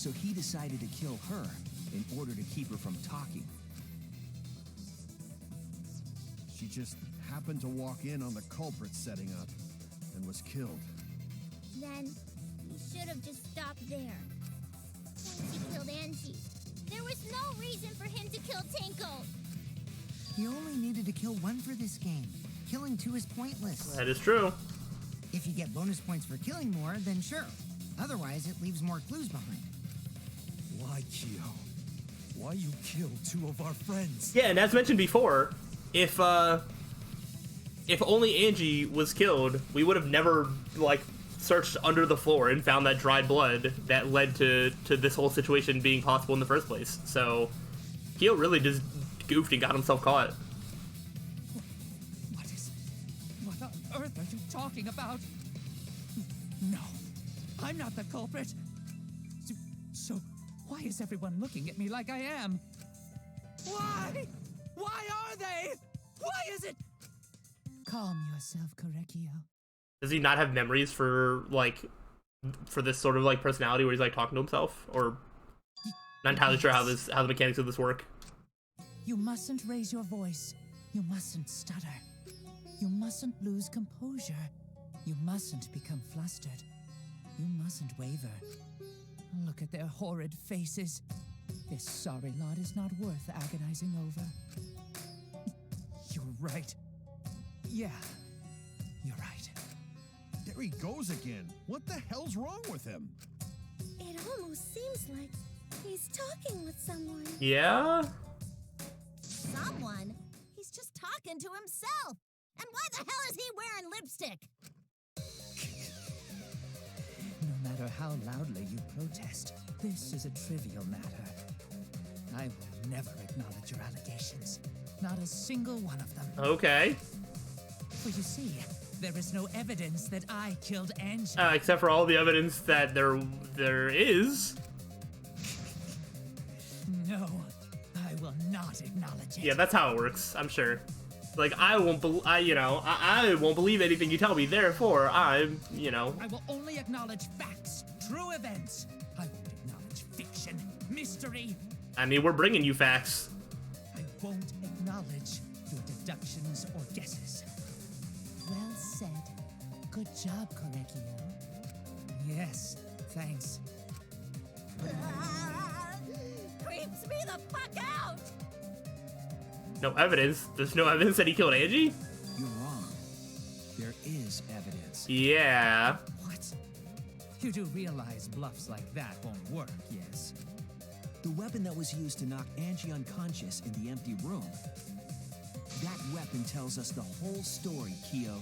So he decided to kill her in order to keep her from talking. She just happened to walk in on the culprit setting up and was killed. Then you should have just stopped there. Once he killed Angie, there was no reason for him to kill Tinko. You only needed to kill one for this game. Killing two is pointless. That is true. If you get bonus points for killing more, then sure. Otherwise, it leaves more clues behind. Why, Kyo? Why you killed two of our friends? Yeah, and as mentioned before, if only Angie was killed, we would have never, like, searched under the floor and found that dried blood that led to this whole situation being possible in the first place. So, Kyo really just goofed and got himself caught. What on earth are you talking about? No, I'm not the culprit. So why is everyone looking at me like I am? Why? Why are they? Why is it? Calm yourself, Korekio. Does he not have memories for this sort of like personality where he's like talking to himself? Or not entirely sure how the mechanics of this work. You mustn't raise your voice. You mustn't stutter. You mustn't lose composure. You mustn't become flustered. You mustn't waver. Look at their horrid faces. This sorry lot is not worth agonizing over. You're right. Yeah, you're right. There he goes again. What the hell's wrong with him? It almost seems like he's talking with someone. Yeah? Someone? He's just talking to himself. And why the hell is he wearing lipstick? No matter how loudly you protest, this is a trivial matter. I will never acknowledge your allegations. Not a single one of them. Okay. For you see, there is no evidence that I killed Angie. Except for all the evidence that there is. No, I will not acknowledge it. Yeah, that's how it works, I'm sure. Like, I won't believe anything you tell me, therefore, I will only acknowledge facts, true events. I won't acknowledge fiction, mystery. I mean, we're bringing you facts. I won't acknowledge your deductions or guesses. Well said. Good job, Korekio. Yes, thanks. Creeps me the fuck out! No evidence? There's no evidence that he killed Angie? You're wrong. There is evidence. Yeah. What? You do realize bluffs like that won't work, yes? The weapon that was used to knock Angie unconscious in the empty room. That weapon tells us the whole story, Kyo.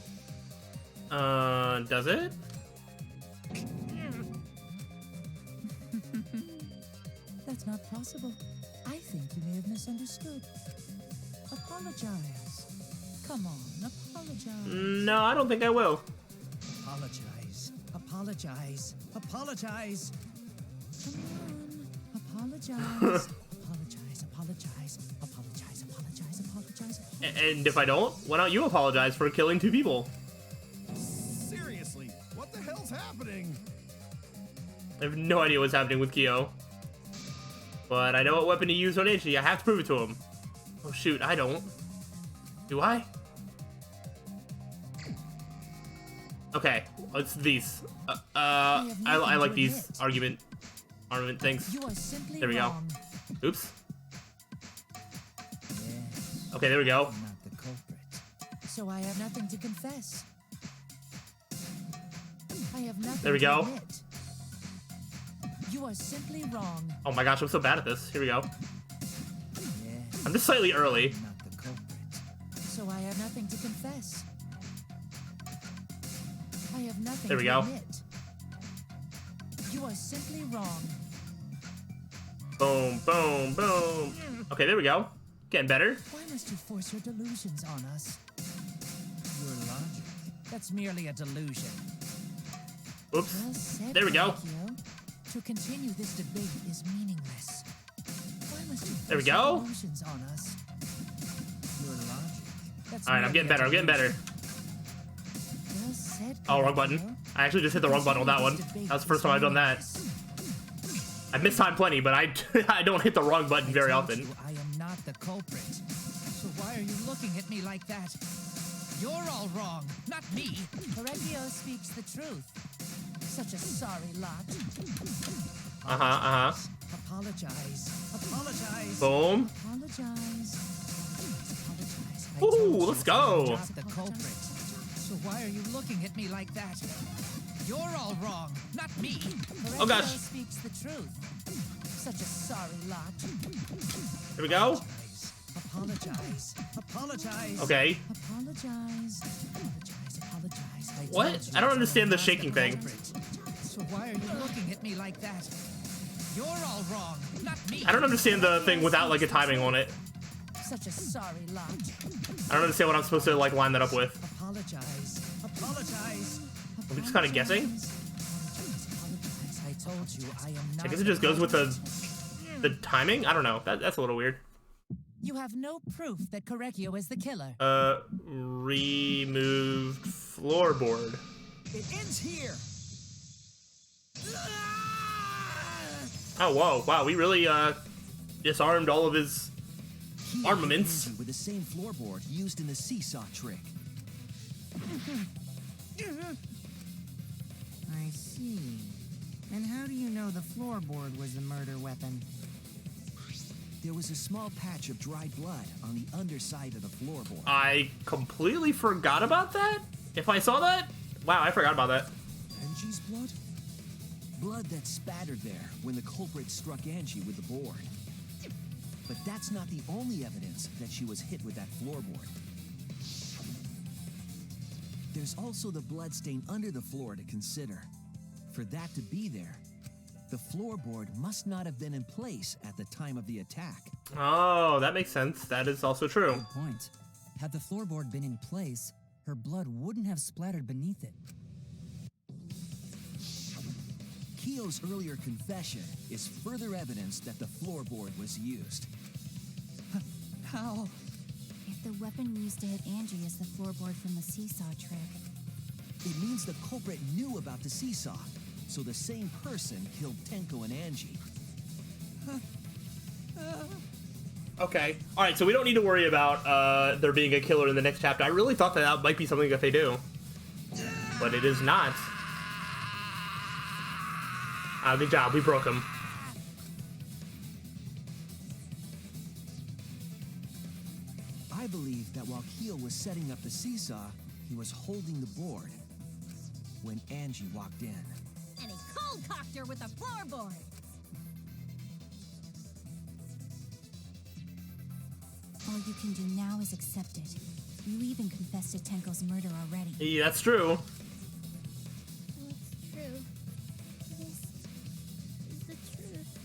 Does it? That's not possible. I think you may have misunderstood. Apologize. Come on, apologize. No, I don't think I will. Apologize. Apologize. Apologize. Come on. Apologize. Apologize. Apologize. Apologize. Apologize. Apologize. And if I don't, why don't you apologize for killing two people? Seriously, what the hell's happening? I have no idea what's happening with Kyo. But I know what weapon to use on Angie. I have to prove it to him. Oh shoot, I don't. Do I? Okay, it's these. I like these armament things. You are simply There we go. wrong. Oops. Yes, Okay, there we go. I'm not the culprit. So I have nothing to confess. I have nothing There we to go. admit. You are simply wrong. Oh my gosh, I'm so bad at this. Here we go. Yes, I'm just slightly early. I'm not the culprit. So I have nothing to confess. I have nothing There we to go. admit. You are simply wrong. Boom, boom, boom. Okay, there we go. Getting better. Why must you force your delusions on us? Your logic. That's merely a delusion. Oops. Well said, There we go. Pinocchio. To continue this debate is meaningless. Why must you There we force your go. delusions on us? Your logic. That's Alright, I'm merely getting a better. I'm getting better. delusion. Well said, Oh, wrong Pinocchio. button. I actually just hit the wrong button on that one. That was the first time I've done that. I miss time plenty, but I I don't hit the wrong button very often. I am not the culprit. So why are you looking at me like that? You're all wrong, not me. Correggio speaks the truth. Such a sorry lot. Apologize. Apologize. Boom. Apologize. Apologize. I Ooh, told you let's go. I'm not the culprit. So why are you looking at me like that? You're all wrong, not me. Oh gosh. Correggio speaks the truth. Such a sorry lot. Here we go. Apologize. Apologize. Okay. Apologize. Apologize. I What? told you I don't understand I'm the not shaking thing. culprit. So why are you looking at me like that? You're all wrong, not me. I don't understand the thing without like a timing on it. Such a sorry lot. I don't understand what I'm supposed to like line that up with. Apologize. Apologize. I'm just kind of guessing. Apologize. I told you I am not. I guess it just goes with the timing. I don't know. That's a little weird. You have no proof that Correggio is the killer. Removed floorboard. It ends here. Oh whoa, wow, we really disarmed all of his Kyo armaments. hit Angie with the same floorboard used in the seesaw trick. I see. And how do you know the floorboard was the murder weapon? There was a small patch of dried blood on the underside of the floorboard. I completely forgot about that. If I saw that, wow, I forgot about that. Angie's blood? Blood that spattered there when the culprit struck Angie with the board. But that's not the only evidence that she was hit with that floorboard. There's also the bloodstain under the floor to consider. For that to be there, the floorboard must not have been in place at the time of the attack. Oh, that makes sense. That is also true. Good point. Had the floorboard been in place, her blood wouldn't have splattered beneath it. Kyo's earlier confession is further evidence that the floorboard was used. How? If the weapon used to hit Angie is the floorboard from the seesaw trick, It means the culprit knew about the seesaw, so the same person killed Tenko and Angie. Okay. All right, so we don't need to worry about there being a killer in the next chapter. I really thought that might be something that they do, but it is not. Good job. We broke him. I believe that while Kyo was setting up the seesaw, he was holding the board when Angie walked in. and he cold-cocked her with a floorboard. All you can do now is accept it. You even confessed to Tenko's murder already. Yeah, that's true. It's true. This is the truth.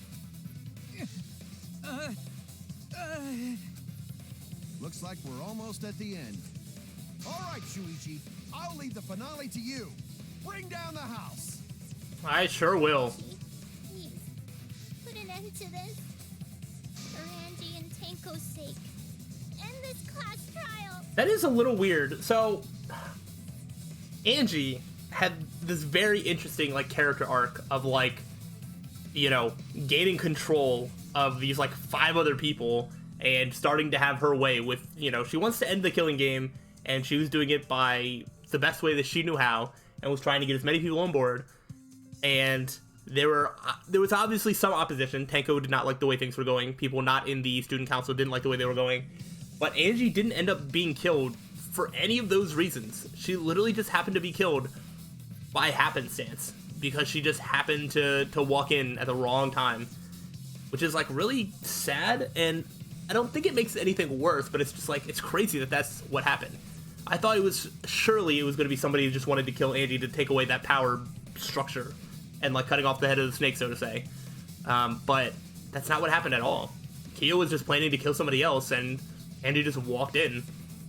Looks like we're almost at the end. All right, Shuichi, I'll leave the finale to you. Bring down the house. I sure will. Please, put an end to this. For Angie and Tenko's sake. End this class trial. That is a little weird. So, Angie had this very interesting, like, character arc of, like, you know, gaining control of these, like, 5 other people and starting to have her way with, you know, she wants to end the killing game, and she was doing it by the best way that she knew how, and was trying to get as many people on board. And there was obviously some opposition. Tenko did not like the way things were going. People not in the student council didn't like the way they were going. But Angie didn't end up being killed for any of those reasons. She literally just happened to be killed by happenstance, because she just happened to walk in at the wrong time, which is, like, really sad. And I don't think it makes anything worse, but it's just, like, it's crazy that that's what happened. I thought surely it was going to be somebody who just wanted to kill Angie to take away that power structure and, like, cutting off the head of the snake, so to say. But that's not what happened at all. Kyo was just planning to kill somebody else, and Angie just walked in,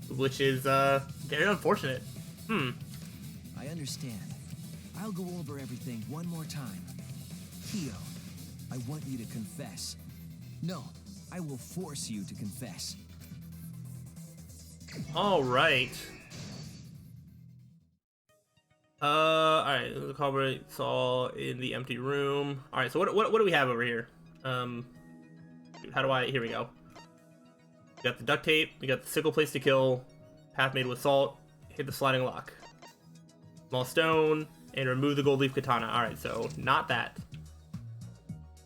which is very unfortunate. I understand. I'll go over everything one more time. Kyo, I want you to confess. No, I will force you to confess. All right. Alright, the culprit saw in the empty room. Alright, so what do we have over here? How do I... Here we go. We got the duct tape, we got the sickle place to kill, path made with salt, hit the sliding lock. Small stone, and remove the gold leaf katana. Alright, so not that.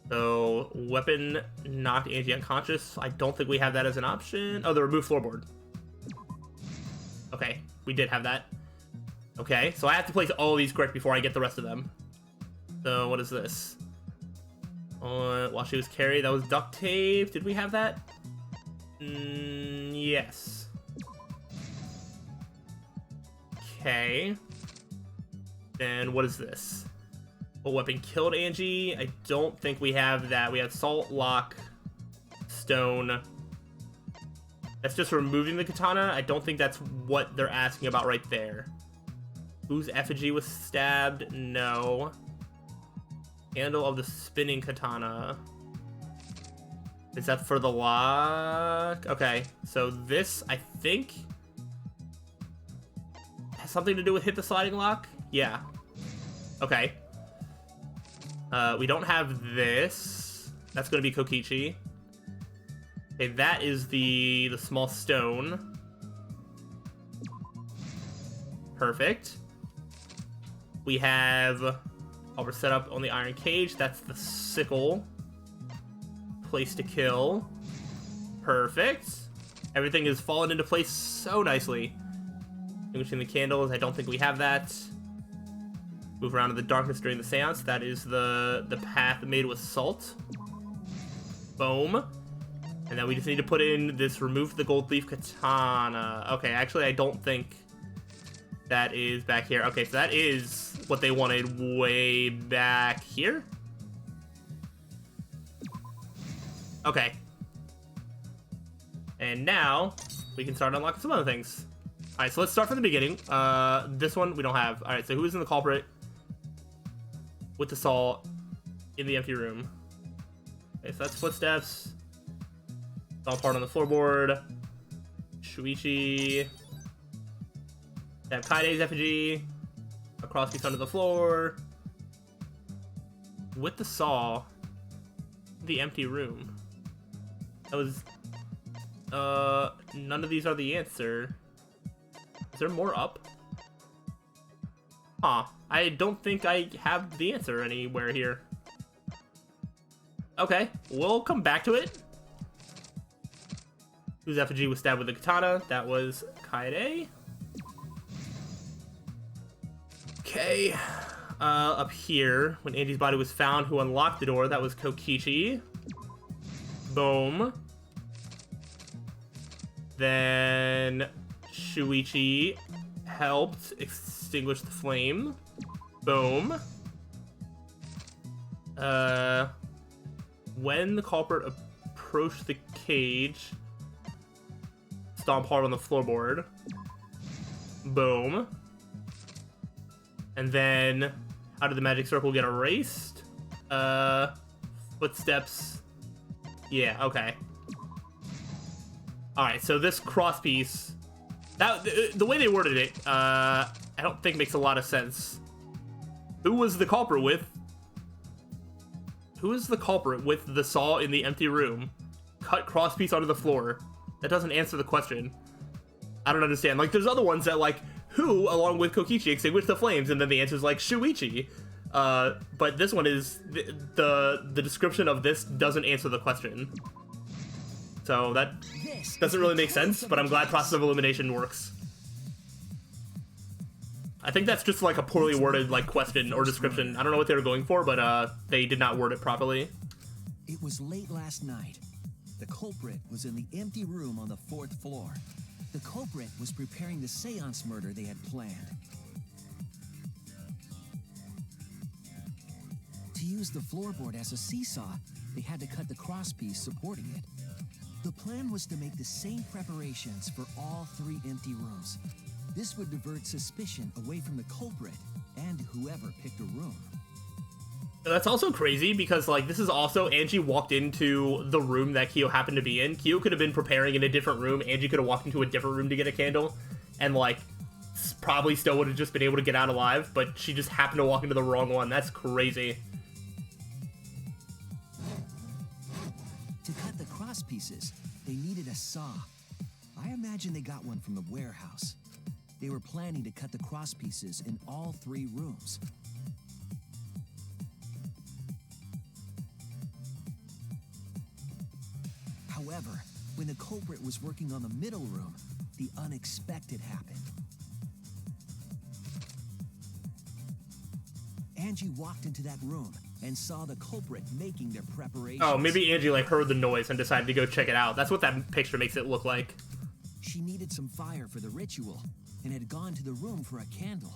So, weapon knocked Angie unconscious. I don't think we have that as an option. Oh, the remove floorboard. Okay, we did have that. Okay, so I have to place all these correct before I get the rest of them. So, what is this? While she was carried, that was duct tape. Did we have that? Yes. Okay. Then what is this? What weapon killed Angie? I don't think we have that. We have salt, lock, stone. That's just removing the katana. I don't think that's what they're asking about right there. Whose effigy was stabbed? No. Handle of the spinning katana. Is that for the lock? Okay, so this, I think, has something to do with hit the sliding lock? Yeah. Okay. We don't have this. That's going to be Kokichi. Okay, that is the small stone. Perfect. We have... Oh, we're set up on the iron cage. That's the sickle. Place to kill. Perfect. Everything is fallen into place so nicely. Extinguishing the candles. I don't think we have that. Move around in the darkness during the seance. That is the path made with salt. Boom. And then we just need to put in this remove the gold leaf katana. Okay, actually, I don't think that is back here. Okay, so that is what they wanted way back here. Okay. And now we can start unlocking some other things. Alright, so let's start from the beginning. This one we don't have. Alright, so who is in the culprit with the salt in the empty room? Okay, so that's footsteps. All part on the floorboard. Shuichi. They have Kaide's effigy. A crosspiece under the floor. With the saw. The empty room. That was... none of these are the answer. Is there more up? Huh. I don't think I have the answer anywhere here. Okay, we'll come back to it. Whose effigy was stabbed with a katana? That was Kaede. Okay. Up here, when Angie's body was found, who unlocked the door? That was Kokichi. Boom. Then Shuichi helped extinguish the flame. Boom. When the culprit approached the cage, stomp hard on the floorboard. Boom. And then, how did the magic circle get erased? Footsteps. Yeah, okay. Alright, so this crosspiece, that the way they worded it, I don't think makes a lot of sense. Who was the culprit with? Who is the culprit with the saw in the empty room? Cut crosspiece onto the floor. That doesn't answer the question. I don't understand. Like, there's other ones that, like, who, along with Kokichi, extinguished the flames, and then the answer is, like, Shuichi. But this one is, the description of this doesn't answer the question. So that doesn't really make sense, but I'm glad process of elimination works. I think that's just, like, a poorly worded, like, question or description. I don't know what they were going for, but, they did not word it properly. It was late last night. The culprit was in the empty room on the 4th floor. The culprit was preparing the seance murder they had planned. To use the floorboard as a seesaw, they had to cut the crosspiece supporting it. The plan was to make the same preparations for all 3 empty rooms. This would divert suspicion away from the culprit and whoever picked a room. That's also crazy because, like, this is also Angie walked into the room that Kyo happened to be in. Kyo could have been preparing in a different room. Angie could have walked into a different room to get a candle and, like, probably still would have just been able to get out alive, but she just happened to walk into the wrong one. That's crazy. To cut the cross pieces, they needed a saw. I imagine they got one from the warehouse. They were planning to cut the cross pieces in all 3 rooms. However, when the culprit was working on the middle room, the unexpected happened. Angie walked into that room and saw the culprit making their preparations. Oh, maybe Angie like heard the noise and decided to go check it out. That's what that picture makes it look like. She needed some fire for the ritual and had gone to the room for a candle.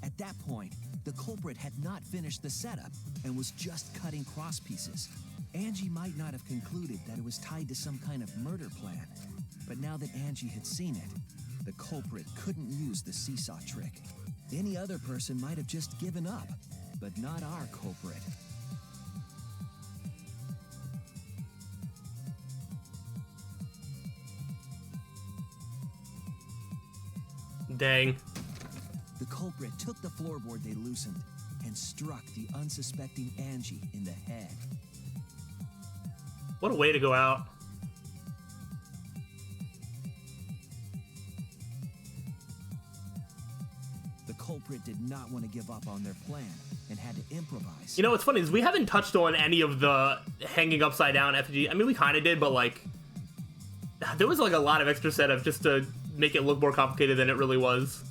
At that point, the culprit had not finished the setup and was just cutting cross pieces. Angie might not have concluded that it was tied to some kind of murder plan, but now that Angie had seen it, the culprit couldn't use the seesaw trick. Any other person might have just given up, but not our culprit. Dang. The culprit took the floorboard they loosened and struck the unsuspecting Angie in the head. What a way to go out. The culprit did not want to give up on their plan and had to improvise. You know what's funny is we haven't touched on any of the hanging upside down effigy. I mean, we kind of did, but like there was like a lot of extra setup just to make it look more complicated than it really was.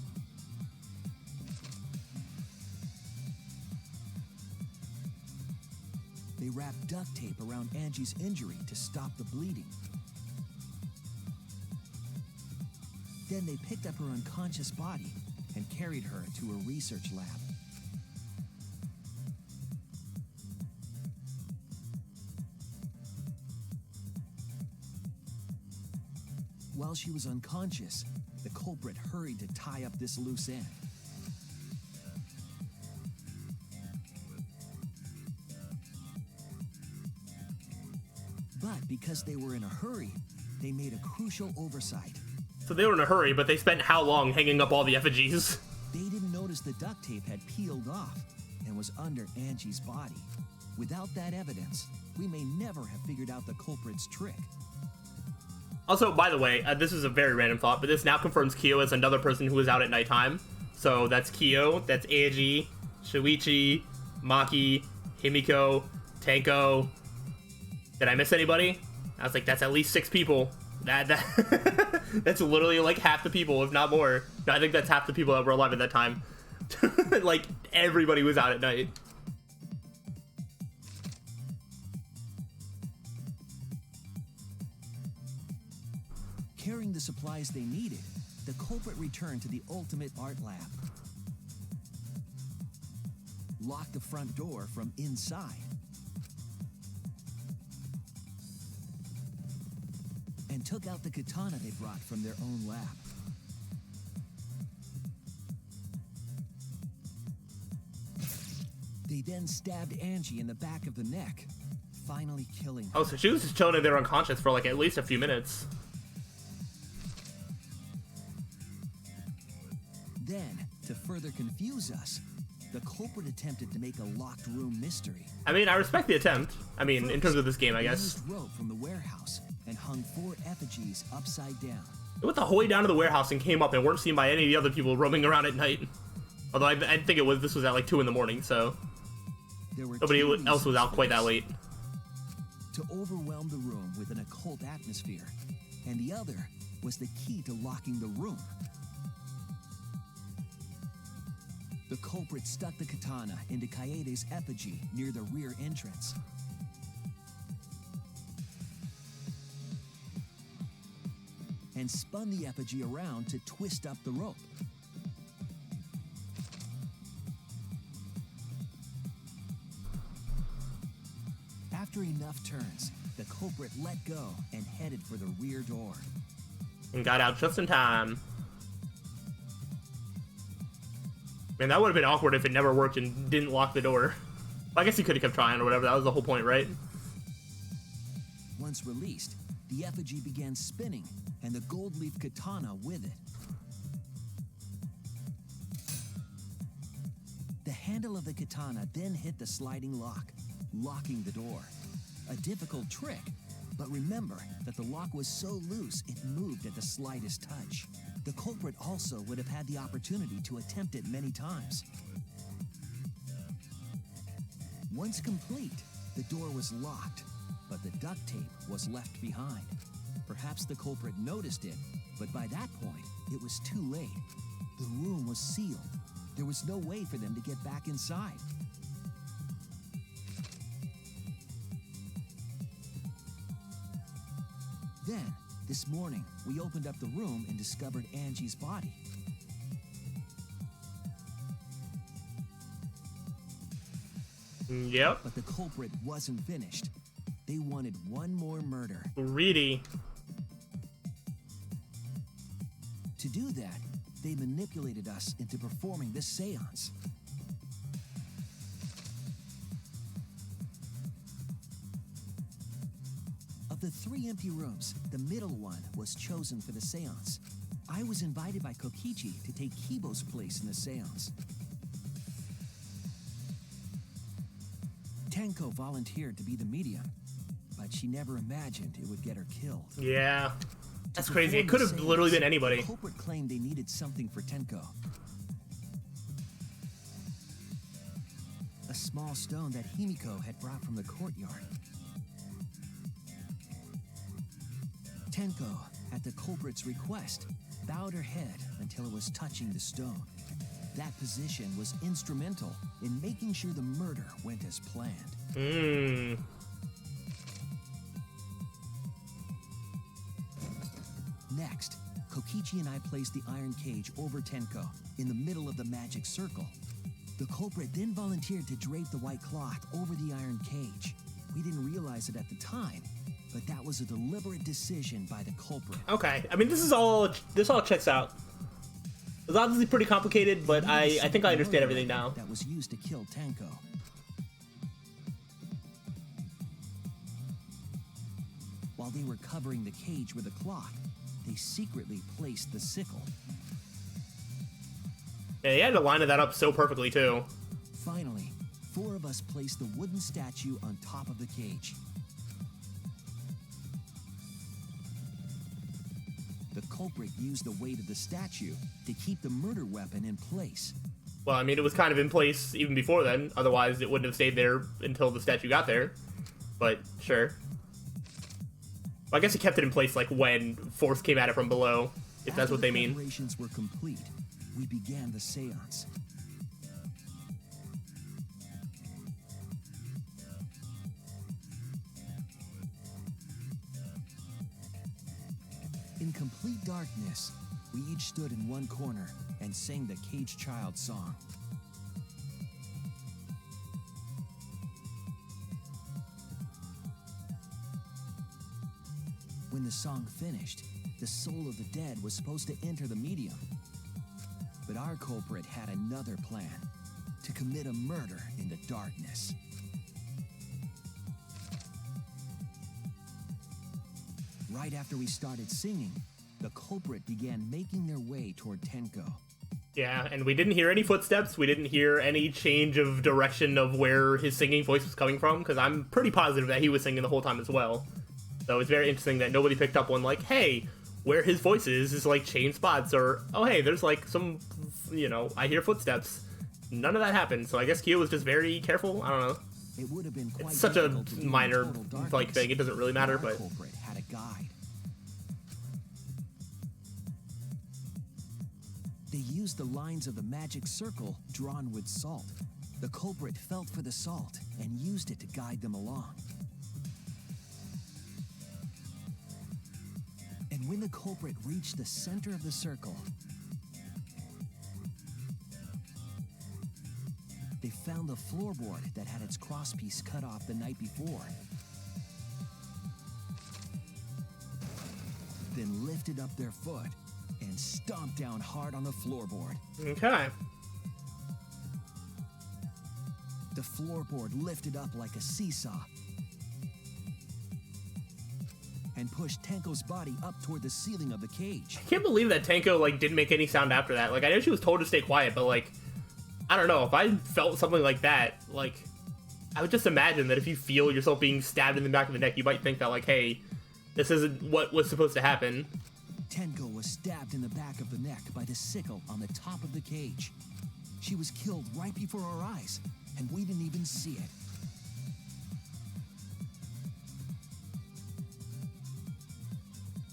They wrapped duct tape around Angie's injury to stop the bleeding. Then they picked up her unconscious body and carried her to a research lab. While she was unconscious, the culprit hurried to tie up this loose end. But because they were in a hurry, they made a crucial oversight. So they were in a hurry, but they spent how long hanging up all the effigies? They didn't notice the duct tape had peeled off and was under Angie's body. Without that evidence, we may never have figured out the culprit's trick. Also, by the way, this is a very random thought, but this now confirms Kyo as another person who was out at nighttime. So that's Kyo, that's Angie, Shuichi, Maki, Himiko, Tenko. Did I miss anybody? I was like, that's at least 6 people. That's literally like half the people, if not more. No, I think that's half the people that were alive at that time. Like, everybody was out at night. Carrying the supplies they needed, the culprit returned to the ultimate art lab. Locked the front door from inside. And took out the katana they brought from their own lab. They then stabbed Angie in the back of the neck, finally killing her. Oh, so she was just chilling there unconscious for like at least a few minutes. Then, to further confuse us, the culprit attempted to make a locked room mystery. I mean, I respect the attempt. I mean, in terms of this game, I guess. They used rope from the warehouse and hung 4 effigies upside down. They went the whole way down to the warehouse and came up and weren't seen by any of the other people roaming around at night. Although I think this was at like 2 in the morning, so nobody else was out quite that late. To overwhelm the room with an occult atmosphere, and the other was the key to locking the room. The culprit stuck the katana into Kaede's effigy near the rear entrance. And spun the effigy around to twist up the rope. After enough turns, the culprit let go and headed for the rear door. And got out just in time. Man, that would have been awkward if it never worked and didn't lock the door. I guess he could have kept trying or whatever. That was the whole point, right? Once released, the effigy began spinning, and the gold leaf katana with it. The handle of the katana then hit the sliding lock, locking the door. A difficult trick, but remember that the lock was so loose it moved at the slightest touch. The culprit also would have had the opportunity to attempt it many times. Once complete, the door was locked, but the duct tape was left behind. Perhaps the culprit noticed it, but by that point, it was too late. The room was sealed. There was no way for them to get back inside. Then, this morning, we opened up the room and discovered Angie's body. Yep. But the culprit wasn't finished. They wanted one more murder. Greedy. To do that, they manipulated us into performing this seance. Of the 3 empty rooms, the middle one was chosen for the seance. I was invited by Kokichi to take Kibo's place in the seance. Tenko volunteered to be the medium, but she never imagined it would get her killed. Yeah. That's To crazy. It perform could the have seance, literally been anybody. The culprit claimed they needed something for Tenko. A small stone that Himiko had brought from the courtyard. Tenko, at the culprit's request, bowed her head until it was touching the stone. That position was instrumental in making sure the murder went as planned. Next, Kokichi and I placed the iron cage over Tenko in the middle of the magic circle. The culprit then volunteered to drape the white cloth over the iron cage. We didn't realize it at the time, but that was a deliberate decision by the culprit. Okay. I mean, this all checks out. It's obviously pretty complicated, but I think I understand everything now. That was used to kill Tenko. While they were covering the cage with a cloth, they secretly placed the sickle. Yeah, he had to line that up so perfectly, too. Finally, 4 of us placed the wooden statue on top of the cage. The culprit used the weight of the statue to keep the murder weapon in place. Well, I mean, it was kind of in place even before then. Otherwise, it wouldn't have stayed there until the statue got there. But, sure. Well, I guess he kept it in place, like, when force came at it from below, if that's what they mean. After the preparations were complete, we began the seance. In complete darkness, we each stood in one corner and sang the Cage Child song. When the song finished, the soul of the dead was supposed to enter the medium. But our culprit had another plan, to commit a murder in the darkness. Right after we started singing, the culprit began making their way toward Tenko. Yeah, and we didn't hear any footsteps. We didn't hear any change of direction of where his singing voice was coming from, because I'm pretty positive that he was singing the whole time as well. So it's very interesting that nobody picked up on, like, hey, where his voice is like, changed spots, or, oh, hey, there's, like, some, you know, I hear footsteps. None of that happened, so I guess Kyo was just very careful. I don't know. It would have been quite It's such a difficult to be in minor, total darkness, like, thing. It doesn't really matter, our but... culprit had a guide. They used the lines of the magic circle drawn with salt. The culprit felt for the salt and used it to guide them along. And when the culprit reached the center of the circle, they found the floorboard that had its crosspiece cut off the night before. Then lifted up their foot and stomped down hard on the floorboard. Okay. The floorboard lifted up like a seesaw. And and pushed Tenko's body up toward the ceiling of the cage. I can't believe that Tenko, like, didn't make any sound after that. Like, I know she was told to stay quiet, but, like, I don't know. If I felt something like that, like, I would just imagine that if you feel yourself being stabbed in the back of the neck, you might think that, like, hey, this isn't what was supposed to happen. Tenko was stabbed in the back of the neck by the sickle on the top of the cage. She was killed right before our eyes, and we didn't even see it.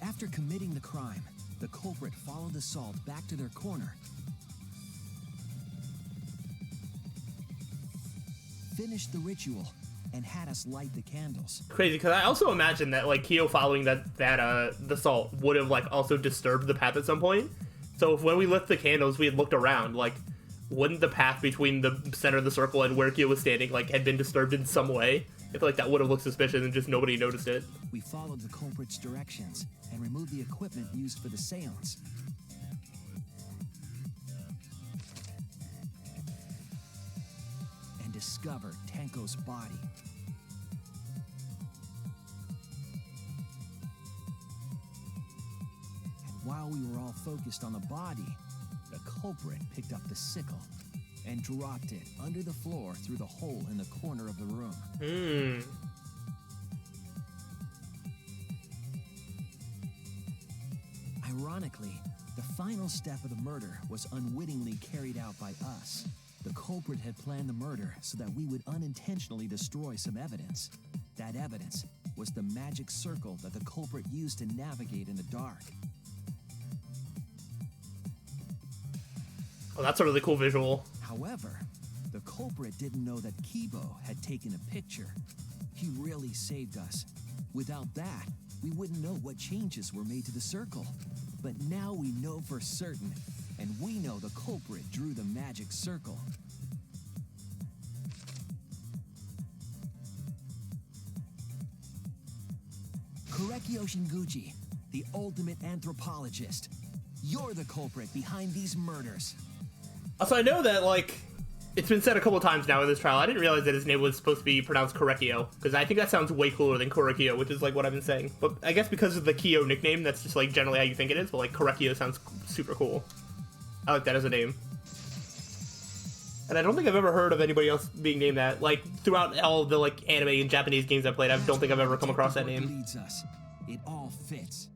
After committing the crime, the culprit followed the salt back to their corner, finished the ritual, and had us light the candles. Crazy, because I also imagine that, like, Kyo following the salt would have, like, also disturbed the path at some point. So if when we lit the candles, we had looked around, like, wouldn't the path between the center of the circle and where Kyo was standing, like, had been disturbed in some way? I feel like that would have looked suspicious and just nobody noticed it. We followed the culprit's directions and removed the equipment used for the seance. And discovered Tenko's body. And while we were all focused on the body, the culprit picked up the sickle and dropped it under the floor through the hole in the corner of the room. Ironically, the final step of the murder was unwittingly carried out by us. The culprit had planned the murder so that we would unintentionally destroy some evidence. That evidence was the magic circle that the culprit used to navigate in the dark. Oh, that's a really cool visual. However, the culprit didn't know that Kibo had taken a picture. He really saved us. Without that, we wouldn't know what changes were made to the circle. But now we know for certain, and we know the culprit drew the magic circle. Korekio Shinguchi, the ultimate anthropologist. You're the culprit behind these murders. Also, I know that, like, it's been said a couple times now in this trial. I didn't realize that his name was supposed to be pronounced Korekio, because I think that sounds way cooler than Korekio, which is, like, what I've been saying. But I guess because of the Kyo nickname, that's just, like, generally how you think it is, but, like, Korekio sounds super cool. I like that as a name. And I don't think I've ever heard of anybody else being named that. Like, throughout all of the, like, anime and Japanese games I've played, I don't think I've ever come across that name. Leads us. It all fits.